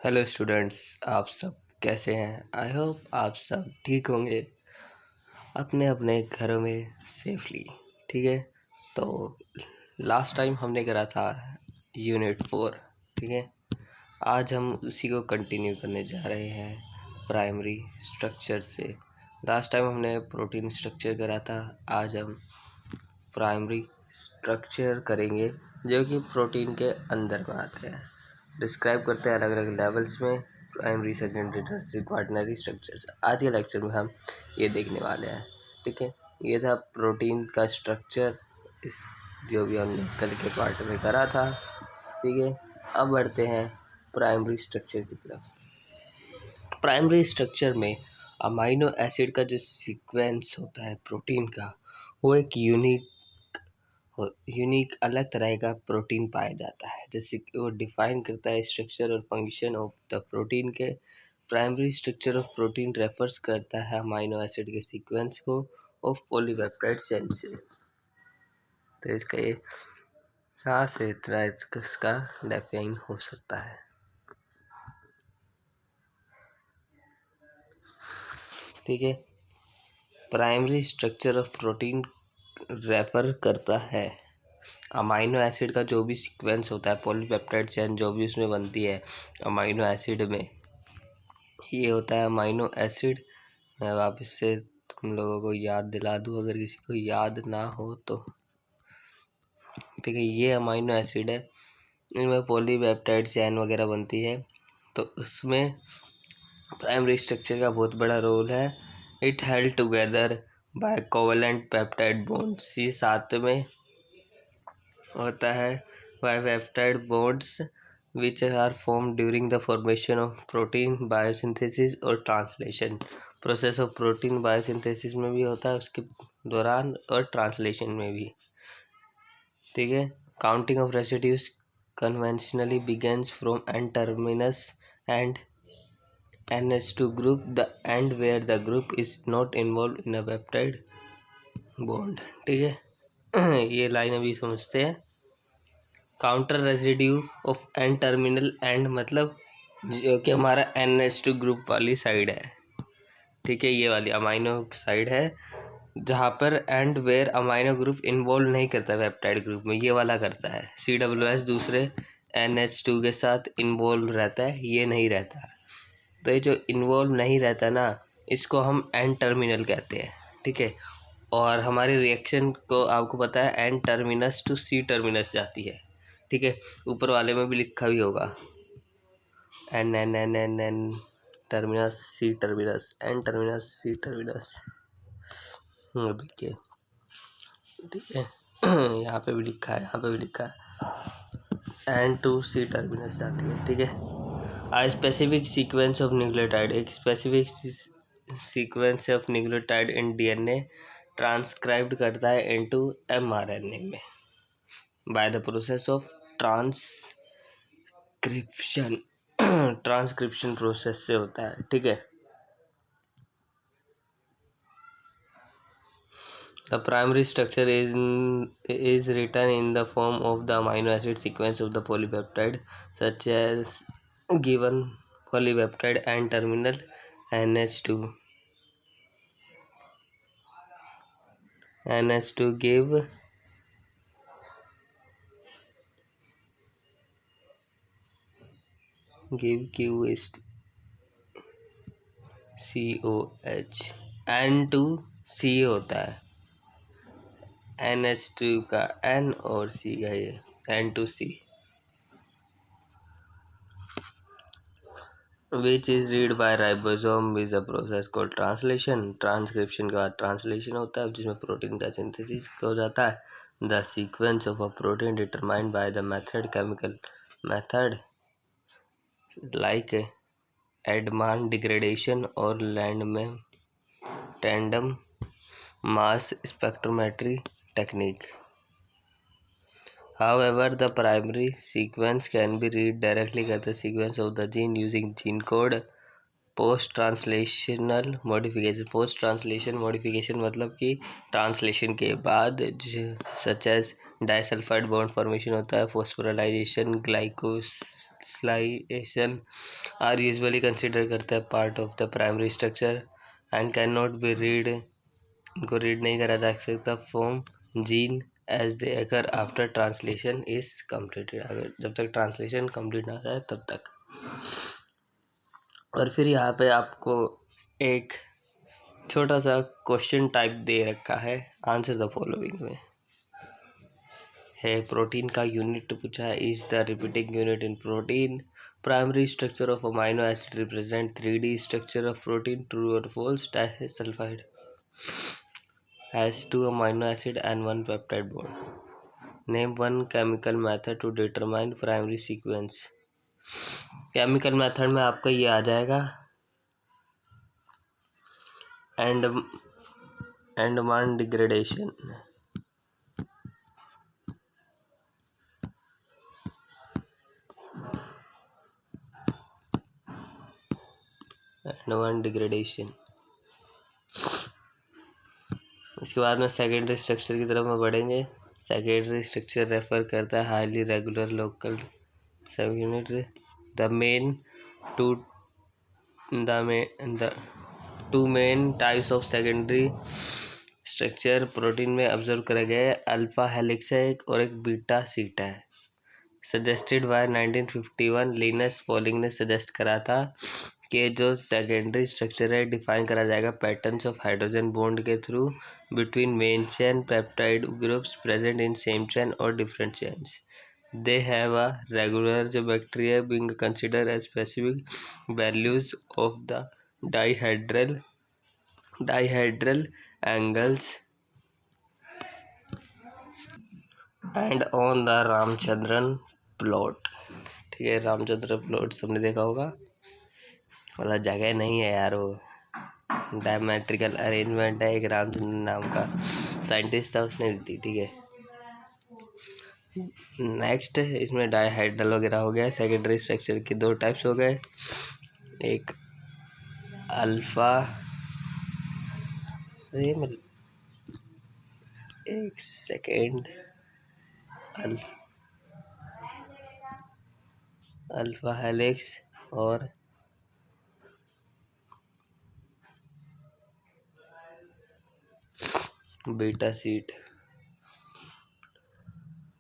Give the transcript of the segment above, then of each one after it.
Hello students, आप सब कैसे हैं। आई होप आप सब ठीक होंगे अपने अपने घरों में सेफली। ठीक है, तो लास्ट टाइम हमने करा था यूनिट 4। ठीक है, आज हम उसी को कंटिन्यू करने जा रहे हैं प्राइमरी स्ट्रक्चर से। लास्ट टाइम हमने प्रोटीन स्ट्रक्चर करा था, आज हम प्राइमरी स्ट्रक्चर करेंगे जो कि प्रोटीन के अंदर में आते हैं। डिस्क्राइब करते हैं अलग अलग लेवल्स में प्राइमरी, सेकेंडरी, टर्शियरी, क्वाaternary स्ट्रक्चर्स। आज के लेक्चर में हम ये देखने वाले हैं। ठीक है, ये था प्रोटीन का स्ट्रक्चर, इस जो भी हमने कल के पार्ट में करा था। ठीक है, अब बढ़ते हैं प्राइमरी स्ट्रक्चर की तरफ। प्राइमरी स्ट्रक्चर में अमाइनो एसिड का जो सीक्वेंस होता है प्रोटीन का, वो एक यूनिक अलग तरह का प्रोटीन पाया जाता है, जैसे कि वो डिफाइन करता है स्ट्रक्चर और फंक्शन ऑफ द प्रोटीन के। Primary structure of protein refers करता है अमाइनो एसिड के सीक्वेंस को ऑफ पॉलीपेप्टाइड चेन से। तो इसका ये कहाँ से इतना इसका डिफाइन हो सकता है। ठीक है, primary structure of protein refer करता है अमाइनो एसिड का जो भी सीक्वेंस होता है, पॉलीपेप्टाइड चेन जो भी उसमें बनती है अमाइनो एसिड में, ये होता है अमाइनो एसिड। मैं वापस से तुम लोगों को याद दिला दूँ अगर किसी को याद ना हो तो। ठीक है, ये अमाइनो एसिड है, इनमें पॉलीपेप्टाइड चेन वगैरह बनती है। तो उसमें प्राइमरी स्ट्रक्चर का बहुत बड़ा रोल है। It held together by covalent peptide bonds, ये साथ में होता है bye peptide bonds which are formed during the formation of protein biosynthesis और translation. Process of protein biosynthesis में भी होता है उसके दौरान, और ट्रांसलेशन में भी। ठीक है, counting of residues conventionally begins from N terminus and NH2 group, the end where the group is not involved in a peptide bond। ठीक है ये लाइन अभी समझते हैं। Counter residue of N terminal end मतलब जो कि हमारा NH2 ग्रुप वाली साइड है। ठीक है, ये वाली अमाइनो साइड है जहाँ पर and where amino group involve नहीं करता पेप्टाइड ग्रुप में, ये वाला करता है। CWS दूसरे NH2 के साथ इन्वॉल्व रहता है, ये नहीं रहता। तो ये जो इन्वॉल्व नहीं रहता ना, इसको हम एन टर्मिनल कहते हैं। ठीक है, और हमारी रिएक्शन को आपको पता है N terminus to C terminus जाती है। ठीक है, ऊपर वाले में भी लिखा भी होगा N N N N N terminus C terminus, N terminus C terminus. ठीक है यहाँ पे भी लिखा है, यहाँ पे भी लिखा है एन टू C टर्मिनस जाती है। ठीक है, आ स्पेसिफिक सीक्वेंस ऑफ न्यूक्लियोटाइड, एक specific sequence of nucleotide in DNA transcribed करता है इनटू mRNA में by the process of transcription. Transcription process से होता है। ठीक है, the primary structure is written in the form of the amino acid sequence of the polypeptide, such as given polypeptide and terminal NH2 give QST COH, N2C होता है, NH2 का N और C का ये N2C, which is read by ribosome with a process called translation। Transcription के बाद translation होता है जिसमें प्रोटीन का सिंथेसिस हो जाता है। The sequence of a protein determined by the method, chemical method like Edman degradation और लैंड में tandem mass spectrometry technique. However, the primary sequence can be read directly as the sequence of the gene using gene code। Post translational modification, post translation modification मतलब कि translation के बाद such as disulphide bond formation होता है, phosphorylation, translation are usually consider करते हैं part of the primary structure and can not be read, इनको read नहीं करा जा सकता from gene as they occur after translation is completed, अगर जब तक ट्रांसलेशन कंप्लीट ना जाए तब तक। और फिर यहाँ पे आपको एक छोटा सा क्वेश्चन टाइप दे रखा है, आंसर द फॉलोइंग में है। प्रोटीन का यूनिट पूछा है, is the repeating unit in protein, primary structure of amino acid represent 3D structure of protein, true और false, disulphide has 2 amino acid and 1 peptide bond. Name one chemical method to determine primary sequence. Chemical method में आपका ये आ जाएगा Andaman degradation. Andaman degradation. इसके बाद में secondary structure की तरफ में बढ़ेंगे। सेकेंडरी स्ट्रक्चर रेफर करता है हाईली रेगुलर लोकल सब unit. The two main types of secondary structure protein में ऑब्जर्व करे गए, अल्फा हेलिक्स है एक और एक बीटा सीट है। सजेस्टेड बाय 1951 लिनस पॉलिंग ने सजेस्ट करा था कि जो सेकेंडरी स्ट्रक्चर है डिफाइन करा जाएगा पैटर्न्स ऑफ हाइड्रोजन बॉन्ड के through between main chain peptide groups present in same chain और different chains. They have a regular जो bacteria being consider as specific values of the dihedral angles and on the Ramachandran plot. ठीक है, Ramchandra plot सबने देखा होगा, मतलब जगह नहीं है यार, वो डायमेट्रिकल अरेंजमेंट है, एक रामचंद्र नाम का साइंटिस्ट था उसने दी। ठीक है, नेक्स्ट इसमें डाइहाइड्रल वगैरह हो गया। सेकेंडरी स्ट्रक्चर के दो टाइप्स हो गए, एक अल्फा, एक सेकेंड अल्फा हेलिक्स और बीटा सीट।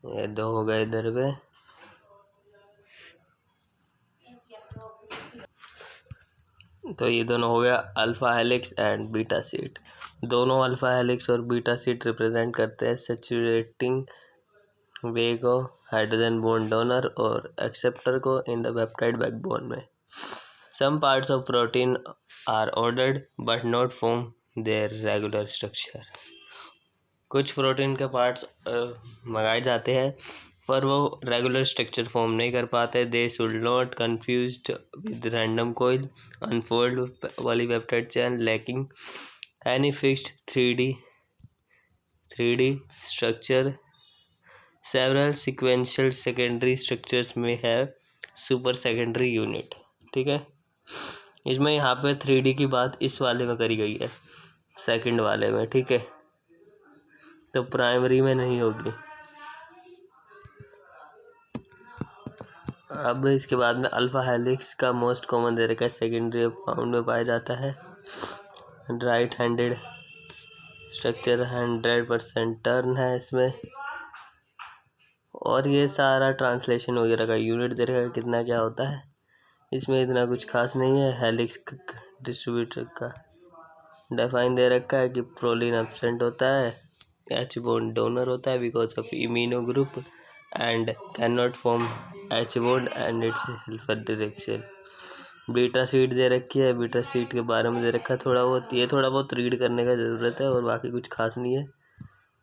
ये दो हो गए इधर पे। तो ये दोनों हो गया alpha helix and beta sheet. दोनों अल्फा हेलिक्स और बीटा सीट रिप्रेजेंट करते हैं सैचुरेटिंग वे को, हाइड्रोजन बॉन्ड डोनर और एक्सेप्टर को इन द पेप्टाइड बैकबोन में। Some parts of protein are ordered but not form their regular structure. कुछ protein के पार्ट्स मंगाए जाते हैं पर वो रेगुलर स्ट्रक्चर फॉर्म नहीं कर पाते। They should not confused with random coil unfold polypeptide chain lacking any fixed 3D structure. Several sequential secondary structures में है सुपर सेकेंडरी यूनिट। ठीक है, इसमें यहाँ पे 3D की बात इस वाले में करी गई है, सेकंड वाले में। ठीक है, तो प्राइमरी में नहीं होगी। अब इसके बाद में अल्फा हेलिक्स का मोस्ट कॉमन दे रखा है, सेकेंडरी फाउंड में पाया जाता है। राइट हैंडेड स्ट्रक्चर 100% टर्न है इसमें। और ये सारा ट्रांसलेशन वगैरह का यूनिट दे रखा है कितना क्या होता है, इसमें इतना कुछ खास नहीं है। हेलिक्स डिस्ट्रीब्यूटर का डिफाइन दे रखा है कि प्रोलीन एब्सेंट होता है, एच बॉन्ड डोनर होता है because of immuno group and can not form H bond and its helper direction. Beta sheet दे रखी है, बीटा सीट के बारे में दे रखा है थोड़ा बहुत, ये थोड़ा बहुत रीड करने का ज़रूरत है और बाकी कुछ खास नहीं है।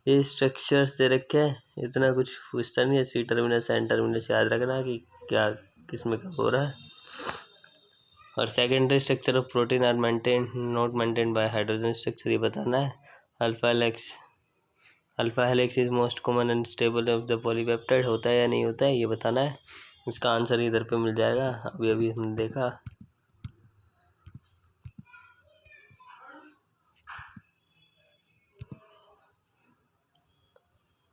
ये स्ट्रक्चर्स दे रखे हैं, इतना कुछ पूछता नहीं है। सी टर्मिनस एन टर्मिनस याद रखना कि क्या किसमें कब हो रहा है। और secondary structure of protein are maintain not maintain by hydrogen structure, ये बताना है। Alpha helix is most common and stable of the polypeptide, होता है या नहीं होता है ये बताना है। इसका आंसर इधर पे मिल जाएगा, अभी अभी हमने देखा।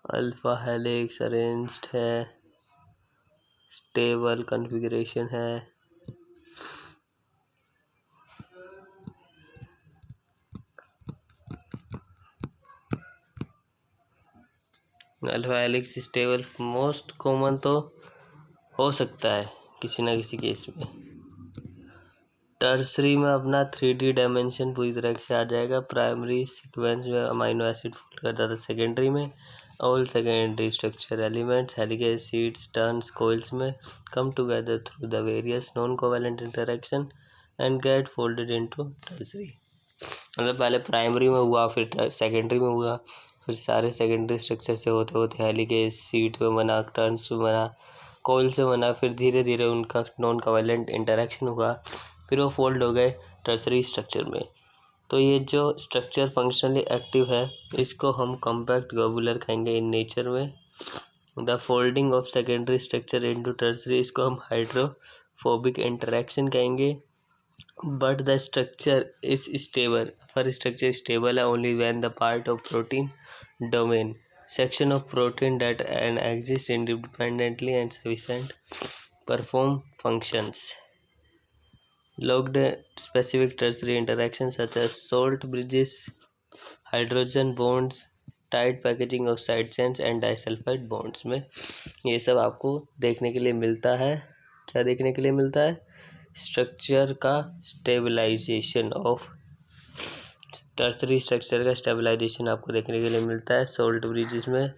अल्फा हेलिक्स अरेंज्ड है स्टेबल कॉन्फ़िगरेशन है। Alpha helix stable most common तो हो सकता है किसी ना किसी केस में। टर्सरी में अपना 3D डायमेंशन पूरी तरह से आ जाएगा। प्राइमरी सीक्वेंस में अमाइनो एसिड फोल्ड करता था। सेकेंडरी में all secondary structure elements helicase sheets turns coils में come together through the various non covalent interaction and get folded into tertiary. मतलब पहले प्राइमरी में हुआ, फिर सेकेंडरी में हुआ, फिर सारे सेकेंडरी स्ट्रक्चर से होते होते हेलिकेज सीड में बना, टर्न्स में बना, कोइल से बना, फिर धीरे धीरे उनका नॉन कोवेलेंट इंटरेक्शन हुआ, फिर वो फोल्ड हो गए टर्सरी स्ट्रक्चर में। तो ये जो स्ट्रक्चर फंक्शनली एक्टिव है इसको हम कॉम्पैक्ट ग्लोबुलर कहेंगे इन नेचर में। The folding of secondary structure into tertiary इसको हम हाइड्रोफोबिक इंटरेक्शन कहेंगे। But the structure is stable, पर स्ट्रक्चर स्टेबल है only when the part of protein domain section of protein that and exist independently and sufficient perform functions. Logged specific tertiary interactions such as salt bridges, hydrogen bonds, tight packaging of side chains and disulfide bonds में ये सब आपको देखने के लिए मिलता है। क्या देखने के लिए मिलता है? स्ट्रक्चर का स्टेबलाइजेशन ऑफ टर्सरी स्ट्रक्चर का स्टेबलाइजेशन आपको देखने के लिए मिलता है सोल्ट ब्रिजेस में।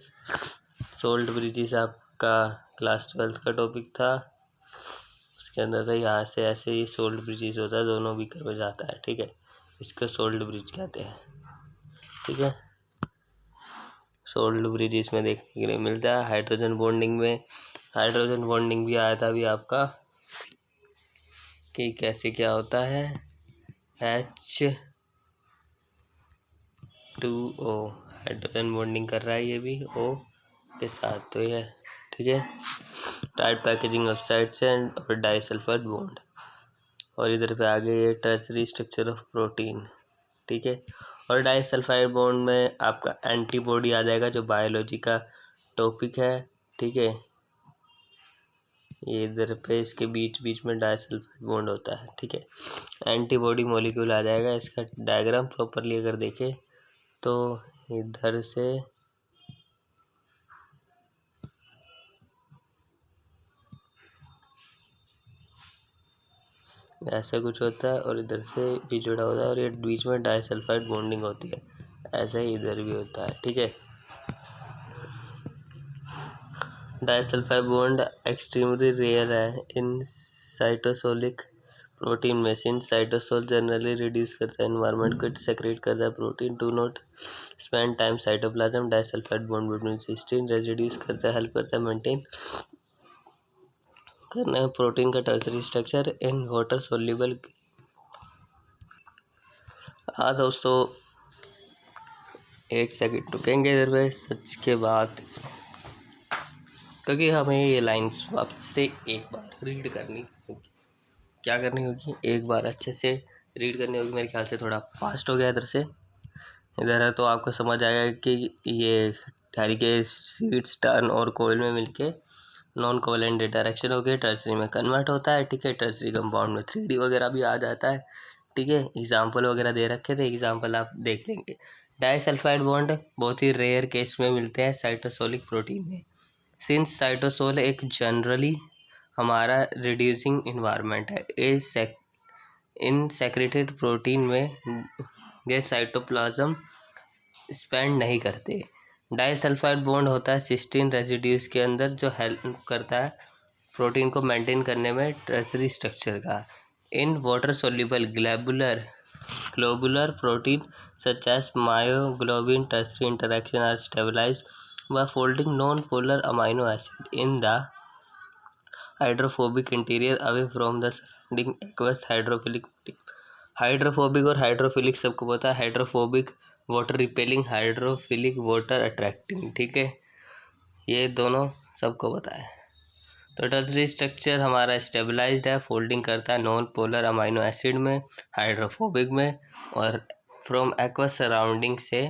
सोल्ट ब्रिजेस आपका क्लास 12 का टॉपिक था, उसके अंदर था यहाँ से ऐसे ही सोल्ट ब्रिजेस होता है, दोनों बीकर में जाता है, ठीक है, इसको सोल्ट ब्रिज कहते हैं, ठीक है। सोल्ट ब्रिजेस में देखने के लिए मिलता है। हाइड्रोजन बॉन्डिंग में, हाइड्रोजन बॉन्डिंग भी आया था अभी आपका कि कैसे क्या होता है। H2O हाइड्रोजन बॉन्डिंग कर रहा है ये भी O के साथ, तो ये ठीक है। Tight packaging of side chain और डाइसल्फाइड बॉन्ड। और इधर पे आगे ये टर्सरी स्ट्रक्चर ऑफ प्रोटीन, ठीक है। और डाइसल्फाइड बॉन्ड में आपका एंटीबॉडी आ जाएगा जो बायोलॉजी का टॉपिक है, ठीक है। ये इधर पे इसके बीच बीच में डाइसल्फाइड बॉन्ड होता है, ठीक है। एंटीबॉडी मॉलिक्यूल आ जाएगा। इसका डायग्राम प्रॉपरली अगर देखें तो इधर से ऐसा कुछ होता है और इधर से भी जुड़ा होता है और ये बीच में डाइसल्फाइड बॉन्डिंग होती है, ऐसा ही इधर भी होता है, ठीक है। डाइसल्फाइड बॉन्ड एक्सट्रीमली रेयर है इन साइटोसोलिक प्रोटीन में। सिंस साइटोसोल जनरली रिड्यूस करता है एनवायरनमेंट को सेक्रेट करता है, protein do not spend time cytoplasm. Disulphide bond between cysteine residues करता है, हेल्प करता है मेंटेन करना है प्रोटीन का tertiary structure in water soluble. हाँ दोस्तों, एक सेकंड रुकेंगे इधर पे सच के बाद, क्योंकि हमें ये लाइंस वापस से एक बार रीड करनी होगी। क्या करनी होगी? एक बार अच्छे से रीड करनी होगी। मेरे ख्याल से थोड़ा फास्ट हो गया इधर से, इधर है तो आपको समझ आएगा कि ये हेलिकेज सीड्स टर्न और कोइल में मिलके नॉन कोवेलेंट इंटरेक्शन हो गया, टर्सरी में कन्वर्ट होता है, ठीक है। टर्सरी कंपाउंड में 3D वगैरह भी आ जाता है, ठीक है। एग्जाम्पल वगैरह दे रखे थे, एग्जाम्पल आप देख लेंगे। डाइसल्फाइड बॉन्ड बहुत ही रेयर केस में मिलते हैं साइटोसोलिक प्रोटीन में। सिंस साइटोसोल एक जनरली हमारा रिड्यूसिंग इन्वायरमेंट है, इन सेक्रेटेड प्रोटीन में ये साइटोप्लाज्म स्पेंड नहीं करते। डाइसल्फाइड बॉन्ड होता है सिस्टीन रेजिड्यूज के अंदर जो हेल्प करता है प्रोटीन को मेंटेन करने में टर्सरी स्ट्रक्चर का। In water soluble globular protein such as myoglobin tertiary interaction are stabilised by folding non-polar amino acid in the hydrophobic interior away from the surrounding aqueous hydrophilic medium। Hydrophobic और hydrophilic सबको पता है। Hydrophobic water repelling, hydrophilic water attracting, ठीक है, ये दोनों सबको पता है। तो टर्सरी स्ट्रक्चर हमारा स्टेबलाइज्ड है, फोल्डिंग करता है नॉन पोलर अमाइनो एसिड में, हाइड्रोफोबिक में, और फ्रॉम एक्वस सराउंडिंग से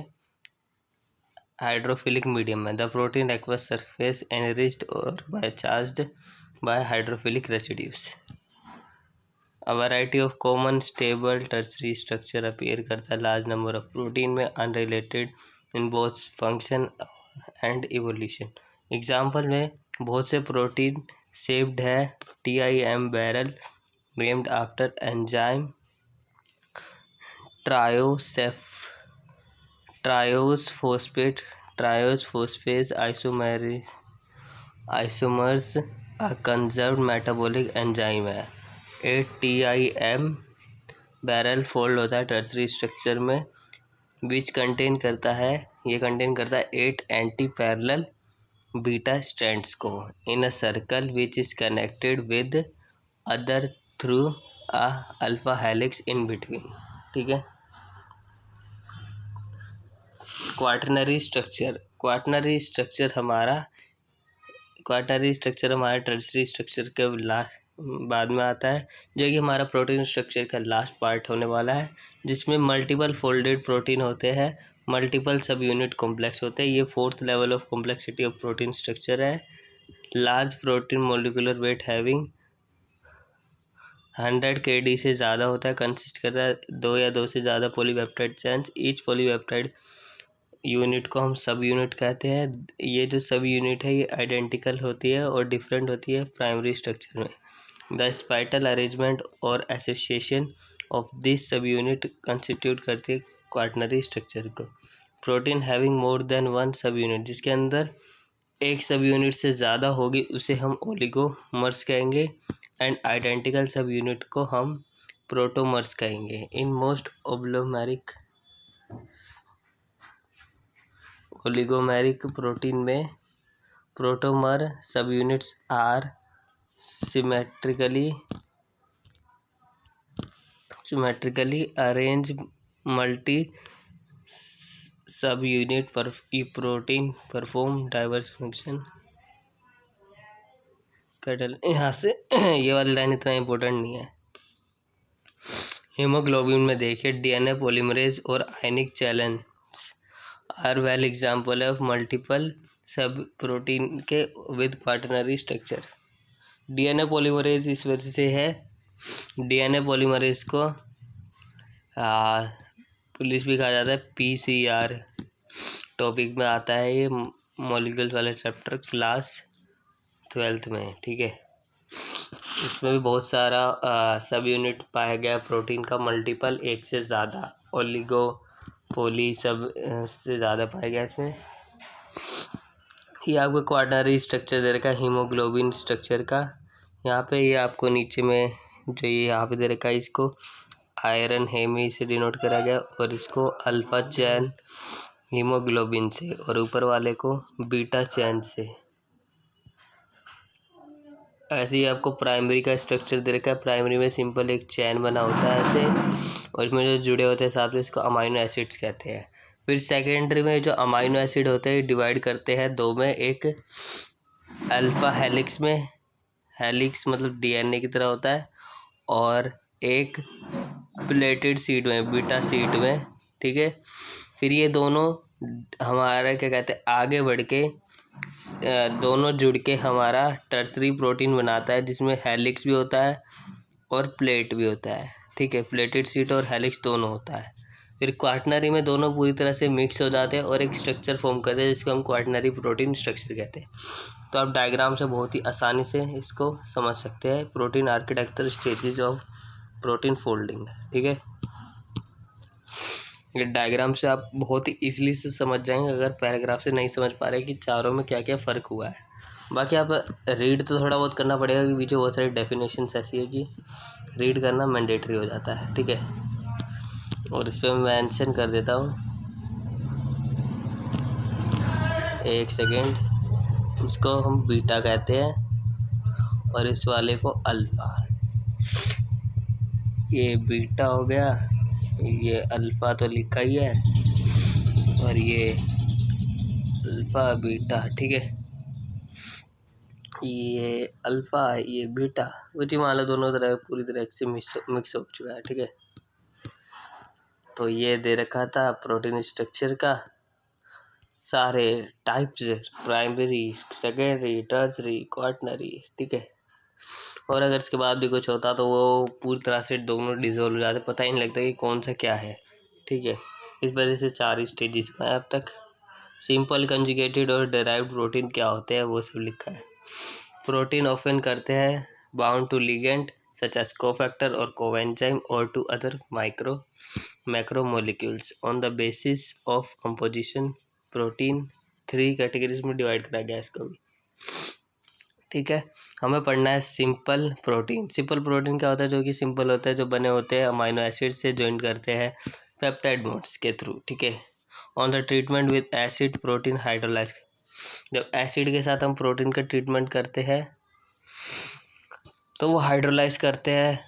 हाइड्रोफिलिक मीडियम में। The protein aqueous surface enriched और by charged by hydrophilic residues. A variety of common stable tertiary structure appear करता है लार्ज नंबर ऑफ प्रोटीन में unrelated in both function and evolution. Example में बहुत से protein shaped है TIM barrel named after enzyme triosephosphate isomerase conserved metabolic enzyme है। 8 TIM barrel fold होता है टर्सरी स्ट्रक्चर में विच कंटेन करता है 8 एंटी पैरेलल बीटा स्ट्रैंड्स को in a circle which is connected with other through a alpha helix in between. ठीक है। Quaternary structure हमारा टर्सरी स्ट्रक्चर के बाद में आता है, जो कि हमारा प्रोटीन स्ट्रक्चर का लास्ट पार्ट होने वाला है, जिसमें मल्टीपल फोल्डेड प्रोटीन होते हैं, मल्टीपल सब यूनिट कॉम्प्लेक्स होते हैं। ये 4th level of complexity of protein structure है। Large protein molecular weight having 100 kd से ज़्यादा होता है, कंसिस्ट करता है 2 या 2 से ज़्यादा polypeptide chains. Each polypeptide unit को हम सब यूनिट कहते हैं। ये जो सब यूनिट है ये आइडेंटिकल होती है और डिफरेंट होती है प्राइमरी स्ट्रक्चर में। द स्पाइटल अरेंजमेंट और एसोसिएशन ऑफ दिस सब यूनिट कंस्टिट्यूट करती है क्वाटरनरी स्ट्रक्चर को। Protein having more than one सब यूनिट, जिसके अंदर एक सब यूनिट से ज़्यादा होगी उसे हम ओलिगोमर्स कहेंगे, एंड आइडेंटिकल सब यूनिट को हम प्रोटोमर्स कहेंगे। इन मोस्ट ओलिगोमेरिक प्रोटीन में protomer sub units are symmetrically arrange multi sub unit पर प्रोटीन परफॉर्म डाइवर्स फंक्शन। यहाँ से ये वाली लाइन इतना इम्पोर्टेंट नहीं है। हीमोग्लोबिन में देखिए DNA पॉलीमरेज और ionic channel are well example of multiple sub protein के with quaternary structure. DNA polymerase इस वजह से है, DNA पॉलीमरेज को पुलिस भी कहा जाता है। PCR टॉपिक में आता है ये मॉलिक्यूल्स वाले चैप्टर क्लास 12th में। ठीक है। इसमें भी बहुत सारा सब यूनिट पाया गया प्रोटीन का, मल्टीपल, एक से ज़्यादा, ओलिगो पोली सब से ज़्यादा पाया गया इसमें। ये आपको क्वाटरनरी स्ट्रक्चर दे रखा है हीमोग्लोबिन स्ट्रक्चर का। यहाँ पे ये आपको नीचे में जो ये यहाँ पे दे रखा है इसको आयरन हेमी से डिनोट करा गया और इसको अल्फा चैन हीमोग्लोबिन से और ऊपर वाले को बीटा चैन से। ऐसे ही आपको प्राइमरी का स्ट्रक्चर दे रखा है। प्राइमरी में सिंपल एक चैन बना होता है ऐसे, और इसमें जो जुड़े होते हैं साथ में इसको अमाइनो एसिड्स कहते हैं। फिर सेकेंडरी में जो अमाइनो एसिड होते हैं डिवाइड करते हैं दो में, एक अल्फा हेलिक्स में, हेलिक्स मतलब DNA की तरह होता है, और एक प्लेटेड सीट में, बीटा सीट में। ठीक है। फिर ये दोनों हमारा क्या कहते हैं आगे बढ़ के दोनों जुड़ के हमारा टर्सरी प्रोटीन बनाता है, जिसमें हेलिक्स भी होता है और प्लेट भी होता है। ठीक है। प्लेटेड सीट और हेलिक्स दोनों होता है। फिर क्वाटरनरी में दोनों पूरी तरह से मिक्स हो जाते हैं और एक स्ट्रक्चर फॉर्म करते हैं, जिसको हम क्वाटरनरी प्रोटीन स्ट्रक्चर कहते हैं। तो आप डायग्राम से बहुत ही आसानी से इसको समझ सकते हैं। Protein architecture stages of protein folding. ठीक है। ये डायग्राम से आप बहुत ही ईजिली से समझ जाएंगे, अगर पैराग्राफ से नहीं समझ पा रहे कि चारों में क्या क्या फ़र्क हुआ है। बाकी आप रीड तो थोड़ा बहुत करना पड़ेगा, कि पीछे बहुत सारी डेफिनेशंस ऐसी है कि रीड करना मैंडेटरी हो जाता है। ठीक है। और इस पर मैं मेंशन कर देता हूँ, एक सेकेंड। इसको हम बीटा कहते हैं और इस वाले को अल्फ़ा। ये बीटा हो गया, ये अल्फ़ा तो लिखा ही है, और ये अल्फ़ा बीटा। ठीक है। ये अल्फ़ा, ये बीटा, कुछ ही मान लो दोनों तरह पूरी तरह से मिक्स हो चुका है। ठीक है। तो ये दे रखा था प्रोटीन स्ट्रक्चर का सारे types, primary, secondary, tertiary, quaternary. ठीक है। और अगर इसके बाद भी कुछ होता तो वो पूरी तरह से दोनों डिजोल्व हो जाते, पता ही नहीं लगता कि कौन सा क्या है। ठीक है, इस वजह से 4 स्टेजेस में अब तक। सिंपल, कंजुगेटेड और डेराइव्ड प्रोटीन क्या होते हैं वो सब लिखा है। प्रोटीन ऑफन करते हैं bound to ligand such as cofactor और कोएंजाइम और to other macromolecules on the basis of composition. Protein 3 categories में डिवाइड करा गया इसको भी। ठीक है, हमें पढ़ना है सिंपल प्रोटीन। सिंपल प्रोटीन क्या होता है? जो कि सिंपल होता है, जो बने होते हैं अमाइनो एसिड से ज्वाइन करते हैं पेप्टाइड बॉन्ड्स के थ्रू। ठीक है, on the treatment with acid protein hydrolyse. जब एसिड के साथ हम प्रोटीन का ट्रीटमेंट करते हैं तो वो हाइड्रोलाइज करते हैं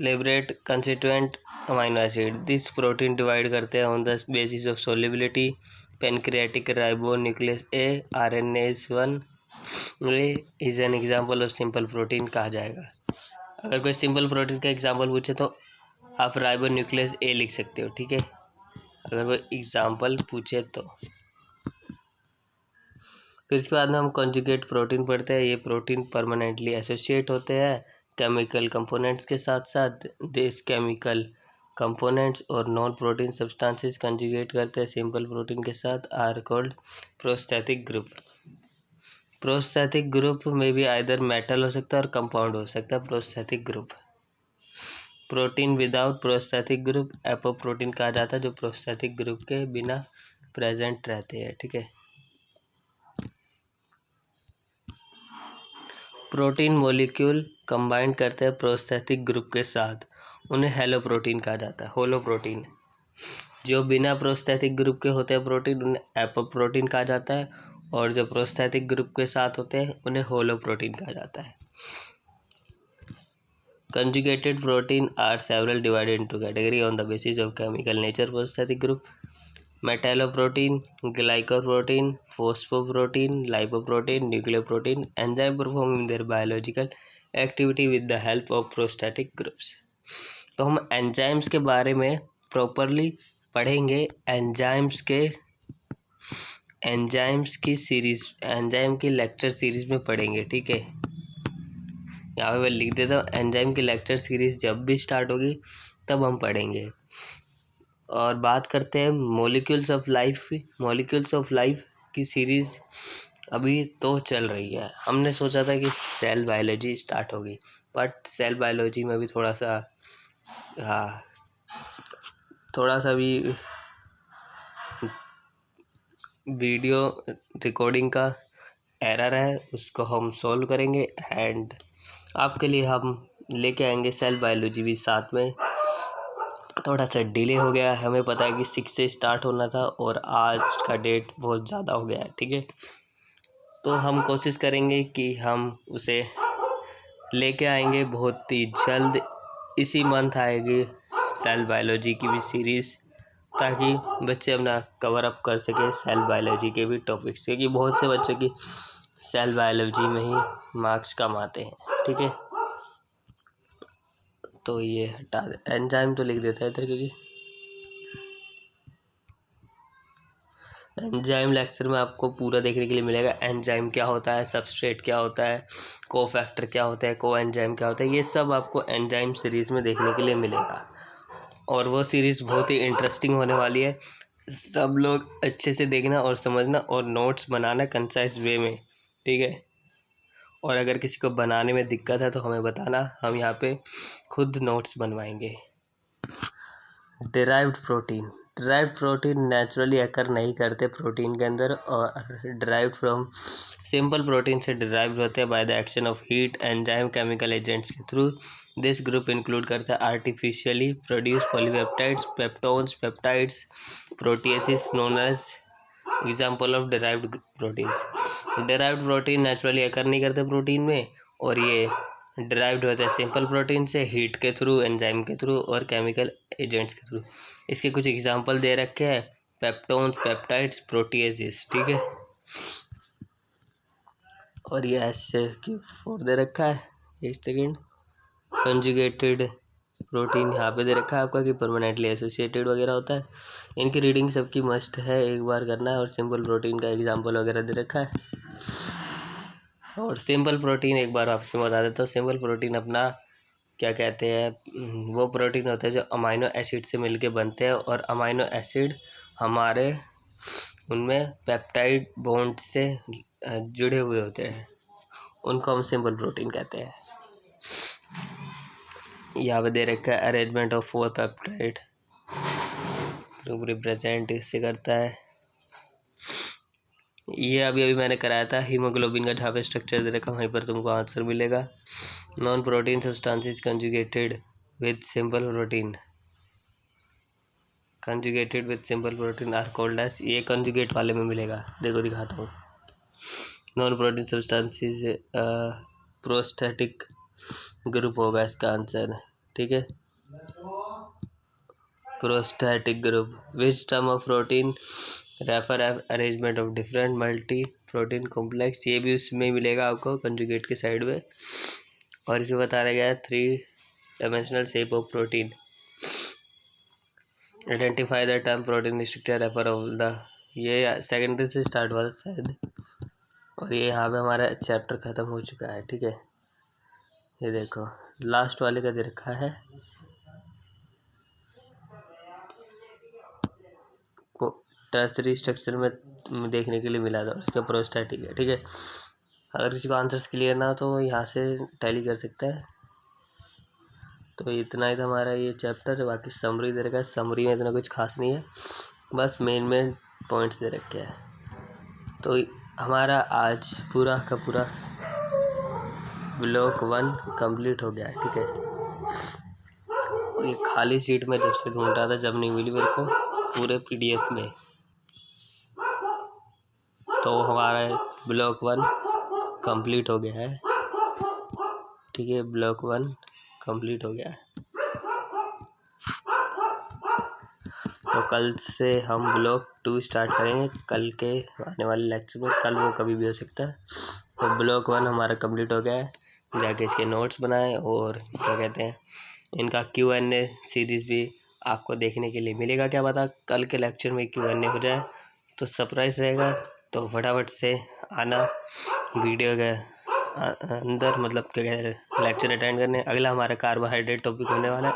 liberate constituent amino acid. This protein divide करते हैं on the basis of solubility. Pancreatic ribo nucleus A RNase 1 is an example of simple protein कहा जाएगा। अगर कोई सिंपल प्रोटीन का एग्जाम्पल पूछे तो आप राइबो न्यूक्लियस ए लिख सकते हो। ठीक है, अगर वो एग्जाम्पल पूछे तो। फिर इसके बाद में हम कॉन्जुगेट प्रोटीन पढ़ते हैं। ये प्रोटीन परमानेंटली एसोसिएट होते हैं केमिकल कंपोनेंट्स के साथ साथ। दिस केमिकल कंपोनेंट्स और नॉन प्रोटीन सब्सटेंसेस कंजुगेट करते हैं सिंपल प्रोटीन के साथ are called prosthetic group. Prosthetic group में भी आइदर मेटल हो सकता है और कंपाउंड हो सकता है। Prosthetic group protein without prosthetic group apoprotein कहा जाता है, जो प्रोस्थेटिक ग्रुप के बिना प्रेजेंट रहते हैं। ठीक है, प्रोटीन मॉलिक्यूल कंबाइन करते हैं प्रोस्थेटिक ग्रुप के साथ, उन्हें हेलो प्रोटीन कहा जाता है। होलो प्रोटीन जो बिना प्रोस्थेटिक ग्रुप के होते हैं प्रोटीन, उन्हें एपोप्रोटीन कहा जाता है, और जो प्रोस्थेटिक ग्रुप के साथ होते हैं उन्हें होलो प्रोटीन कहा जाता है। Conjugated protein are several divided into category on the basis of chemical nature. Prosthetic group metalloprotein, glycoprotein, phosphoprotein, lipoprotein, nucleoprotein. Enzyme perform their biological activity with the help of prosthetic groups. तो हम enzymes के बारे में properly पढ़ेंगे। Enzymes की series, enzyme की lecture series में पढ़ेंगे। ठीक है, यहाँ पे मैं लिख देता हूँ, एंजाइम की लेक्चर सीरीज जब भी स्टार्ट होगी तब हम पढ़ेंगे। और बात करते हैं molecules of life. Molecules of life की सीरीज अभी तो चल रही है। हमने सोचा था कि सेल बायोलॉजी स्टार्ट होगी, बट सेल बायोलॉजी में भी थोड़ा सा भी वीडियो रिकॉर्डिंग का एरर है, उसको हम सॉल्व करेंगे एंड आपके लिए हम लेके आएंगे सेल बायोलॉजी भी साथ में। थोड़ा सा डिले हो गया, हमें पता है कि 6 से स्टार्ट होना था और आज का डेट बहुत ज़्यादा हो गया है। ठीक है, तो हम कोशिश करेंगे कि हम उसे लेके आएंगे बहुत ही जल्द। इसी मंथ आएगी सेल बायोलॉजी की भी सीरीज़, ताकि बच्चे अपना कवर अप कर सके सेल बायोलॉजी के भी टॉपिक्स, क्योंकि बहुत से बच्चों की सेल बायोलॉजी में ही मार्क्स कम आते हैं। ठीक है, तो ये हटा दे, एंजाइम तो लिख देता है इधर, क्योंकि एंजाइम लेक्चर में आपको पूरा देखने के लिए मिलेगा। एंजाइम क्या होता है, सबस्ट्रेट क्या होता है, कोफैक्टर क्या होता है, कोएंजाइम क्या होता है, ये सब आपको एंजाइम सीरीज़ में देखने के लिए मिलेगा। और वो सीरीज़ बहुत ही इंटरेस्टिंग होने वाली है। सब लोग अच्छे से देखना और समझना और नोट्स बनाना कंसाइज वे में। ठीक है, और अगर किसी को बनाने में दिक्कत है तो हमें बताना, हम यहाँ पे खुद नोट्स बनवाएंगे। डिराइव्ड प्रोटीन नेचुरली अकर नहीं करते प्रोटीन के अंदर, और डिराइव्ड फ्रॉम सिंपल प्रोटीन से डिराइव्ड होते हैं by the action of heat enzyme chemical agents के थ्रू। दिस ग्रुप इंक्लूड करता है artificially produce polypeptides, peptones, peptides, proteoses known as example of derived proteins. Derived protein naturally occur नहीं करते protein में, और ये डिराइव्ड होता है सिंपल प्रोटीन से हीट के थ्रू, एंजाइम के थ्रू और केमिकल एजेंट्स के थ्रू। इसके कुछ एग्जांपल दे रखे हैं, पेप्टोन्स, पेप्टाइड्स, प्रोटीएजेस। ठीक है, और ये SQ4 दे रखा है। एक सेकेंड, कंजुगेटेड प्रोटीन यहाँ पे दे रखा है आपका कि परमानेंटली एसोसिएटेड वगैरह होता है। इनकी रीडिंग सबकी मस्ट है, एक बार करना है। और सिंपल प्रोटीन का एग्जांपल वगैरह दे रखा है। और सिंपल प्रोटीन एक बार आपसे बता देता हूँ। सिंपल प्रोटीन अपना क्या कहते हैं, वो प्रोटीन होते हैं जो अमाइनो एसिड से मिलके बनते हैं, और अमाइनो एसिड हमारे उनमें पेप्टाइड बॉन्ड से जुड़े हुए होते हैं, उनको हम सिंपल प्रोटीन कहते हैं। यहाँ पे दे रखा है अरेंजमेंट ऑफ 4 पेप्टाइड रिप्रेजेंट इससे करता है। ये अभी मैंने कराया था हीमोग्लोबिन का, जहाँ पे स्ट्रक्चर दे रखा वहीं पर तुमको आंसर मिलेगा। Non protein substances conjugated with simple protein are called as, ये कंजुगेट वाले में मिलेगा, देखो दिखाता हूँ। Non protein substances prosthetic group होगा इसका आंसर, ठीक है। Prosthetic group. Which term of protein refer arrangement of different multi protein complex, ये भी उसमें मिलेगा आपको कंजुगेट के साइड में। और इसमें बताया गया है 3 dimensional shape of protein. Identify the term protein structure refer of the, ये सेकेंडरी से स्टार्ट हुआ था शायद। और ये यहाँ पे हमारा चैप्टर ख़त्म हो चुका है, ठीक है। ये देखो लास्ट वाले का दे रखा है को टर्सरी स्ट्रक्चर में देखने के लिए मिला था, उसका प्रोस्टैटिक है, ठीक है। अगर किसी को आंसर्स क्लियर ना हो तो यहाँ से टैली कर सकता है। तो इतना ही था हमारा ये चैप्टर। बाकी समरी दे रखा है, समरी में इतना कुछ खास नहीं है, बस मेन पॉइंट्स दे रखे हैं। तो हमारा आज पूरा का पूरा ब्लॉक 1 कंप्लीट हो गया है, ठीक है। और ये खाली सीट में जब से ढूंढ रहा था, जब नहीं मिली मेरे को पूरे PDF में, तो हमारा ब्लॉक 1 कंप्लीट हो गया है, ठीक है। ब्लॉक 1 कंप्लीट हो गया है। तो कल से हम ब्लॉक 2 स्टार्ट करेंगे, कल के आने वाले लेक्चर में। कल वो कभी भी हो सकता है। तो ब्लॉक 1 हमारा कंप्लीट हो गया है। जाके इसके नोट्स बनाएं, और क्या कहते हैं, इनका Q&A सीरीज़ भी आपको देखने के लिए मिलेगा। क्या पता कल के लेक्चर में Q&A हो जाए तो सरप्राइज़ रहेगा। तो फटाफट से आना वीडियो के अंदर, मतलब क्या कहते हैं, लेक्चर अटेंड करने। अगला हमारा कार्बोहाइड्रेट टॉपिक होने वाला है।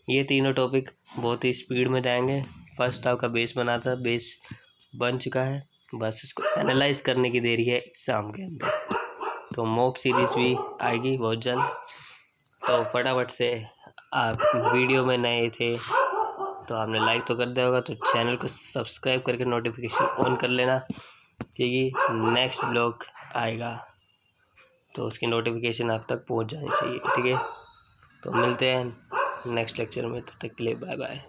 ये तीनों टॉपिक बहुत ही स्पीड में जाएंगे। फर्स्ट आपका बेस बना था, बेस बन चुका है, बस इसको एनालाइज करने की देरी है एग्ज़ाम के अंदर। तो मॉक सीरीज़ भी आएगी बहुत जल्द। तो फटाफट से, आप वीडियो में नए थे तो आपने लाइक तो कर दिया होगा, तो चैनल को सब्सक्राइब करके नोटिफिकेशन ऑन कर लेना, क्योंकि नेक्स्ट ब्लॉग आएगा तो उसकी नोटिफिकेशन आप तक पहुंच जानी चाहिए, ठीक है। तो मिलते हैं नेक्स्ट लेक्चर में, तो तक के लिए बाय बाय।